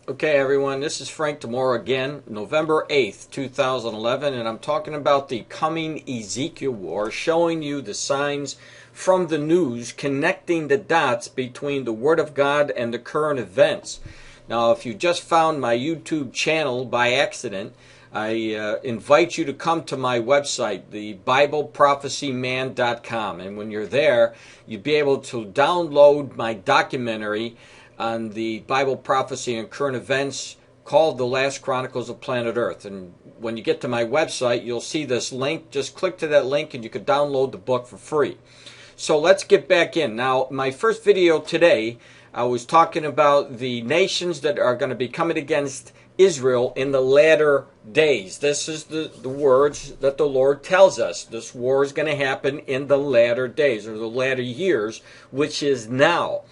Okay, everyone, this is Frank DiMora again, November 8th, 2011, and I'm talking about the coming Ezekiel war, showing you the signs from the news, connecting the dots between the Word of God and the current events. Now, if you just found my YouTube channel by accident, I invite you to come to my website, thebibleprophecyman.com, and when you're there, you'll be able to download my documentary on the Bible prophecy and current events called The Last Chronicles of Planet Earth. And when you get to my website, you'll see this link. Just click to that link and you can download the book for free. So let's get back in. Now, my first video today, I was talking about the nations that are going to be coming against Israel in the latter days. This is the words that the Lord tells us. This war is going to happen in the latter days, or the latter years, which is now.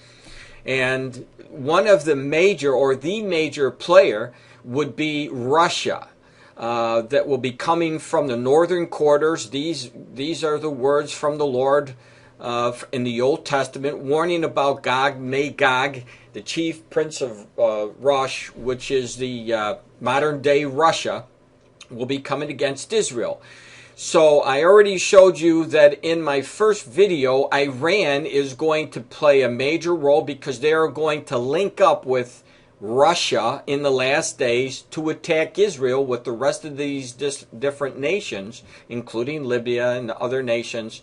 And one of the major, or the major player, would be Russia. That will be coming from the northern quarters. These are the words from the Lord in the Old Testament, warning about Gog, Magog, the chief prince of Rosh, which is the modern-day Russia, will be coming against Israel. So I already showed you that in my first video, Iran is going to play a major role because they are going to link up with Russia in the last days to attack Israel with the rest of these different nations, including Libya and other nations.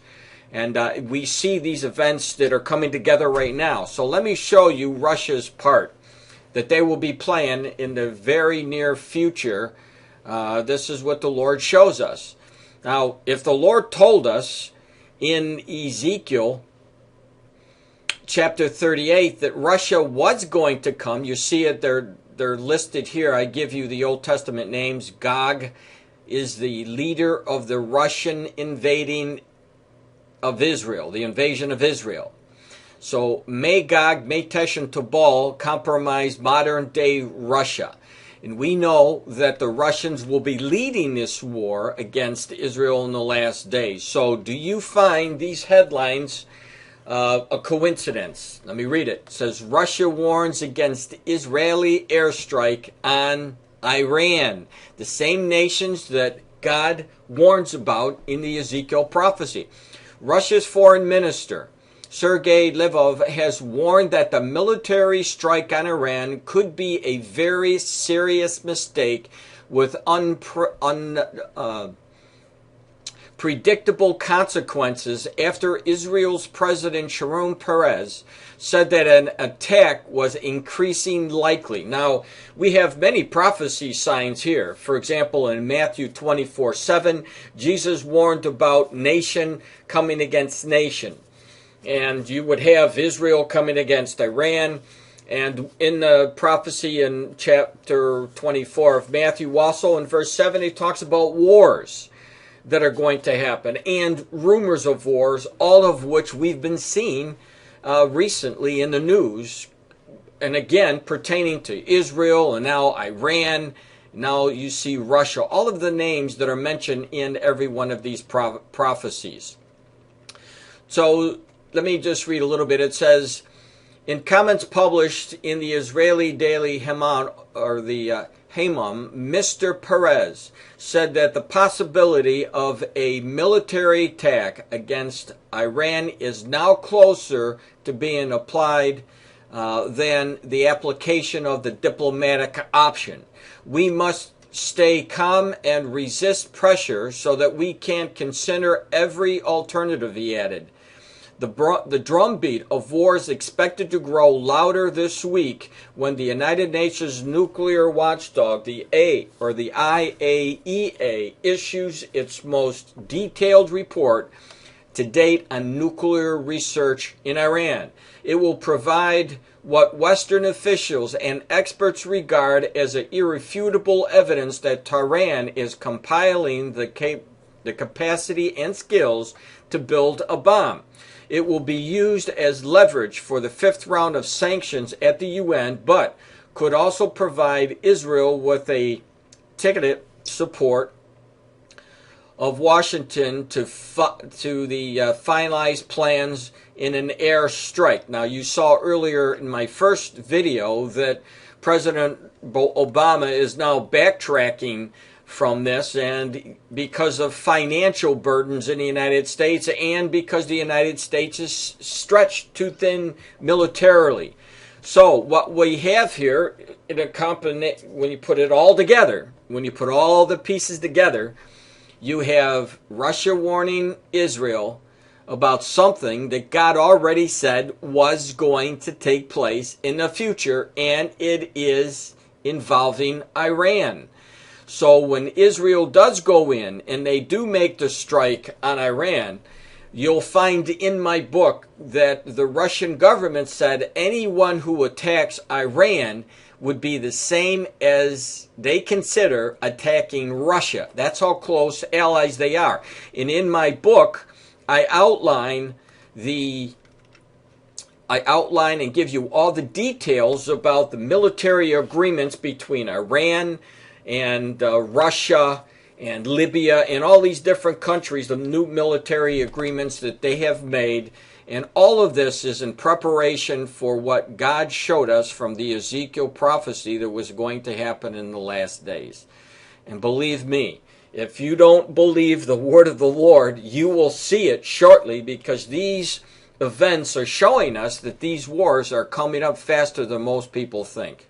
And we see these events that are coming together right now. So let me show you Russia's part that they will be playing in the very near future. This is what the Lord shows us. Now, if the Lord told us in Ezekiel chapter 38 that Russia was going to come, you see it, they're listed here. I give you the Old Testament names. Gog is the leader of the Russian invading of Israel, the invasion of Israel. So Magog, Matesh, and Tubal comprise modern-day Russia. And we know that the Russians will be leading this war against Israel in the last days. So do you find these headlines a coincidence? Let me read it. It says, Russia warns against Israeli airstrike on Iran. The same nations that God warns about in the Ezekiel prophecy. Russia's foreign minister, Sergei Lavrov, has warned that the military strike on Iran could be a very serious mistake with predictable consequences after Israel's President Shimon Peres said that an attack was increasing likely. Now, we have many prophecy signs here. For example, in Matthew 24:7, Jesus warned about nation coming against nation. And you would have Israel coming against Iran. And in the prophecy in chapter 24 of Matthew, also in verse 7, it talks about wars that are going to happen and rumors of wars, all of which we've been seeing recently in the news. And again, pertaining to Israel and now Iran. Now you see Russia. All of the names that are mentioned in every one of these prophecies. So let me just read a little bit. It says, in comments published in the Israeli daily Hamam, or the Hamam, Mr. Peres said that the possibility of a military attack against Iran is now closer to being applied than the application of the diplomatic option. We must stay calm and resist pressure so that we can consider every alternative, he added. The drumbeat of war is expected to grow louder this week when the United Nations nuclear watchdog, the IAEA, issues its most detailed report to date on nuclear research in Iran. It will provide what Western officials and experts regard as irrefutable evidence that Tehran is compiling the capacity and skills to build a bomb. It will be used as leverage for the fifth round of sanctions at the UN, but could also provide Israel with a ticketed support of Washington to the finalized plans in an air strike. Now, you saw earlier in my first video that President Obama is now backtracking from this, and because of financial burdens in the United States, and because the United States is stretched too thin militarily. So what we have here, when you put it all together, when you put all the pieces together, you have Russia warning Israel about something that God already said was going to take place in the future, and it is involving Iran. So when Israel does go in and they do make the strike on Iran, you'll find in my book that the Russian government said anyone who attacks Iran would be the same as they consider attacking Russia. That's how close allies they are. And in my book, I outline and give you all the details about the military agreements between Iran and Russia and Libya and all these different countries, the new military agreements that they have made. And all of this is in preparation for what God showed us from the Ezekiel prophecy that was going to happen in the last days. And believe me, if you don't believe the word of the Lord, you will see it shortly, because these events are showing us that these wars are coming up faster than most people think.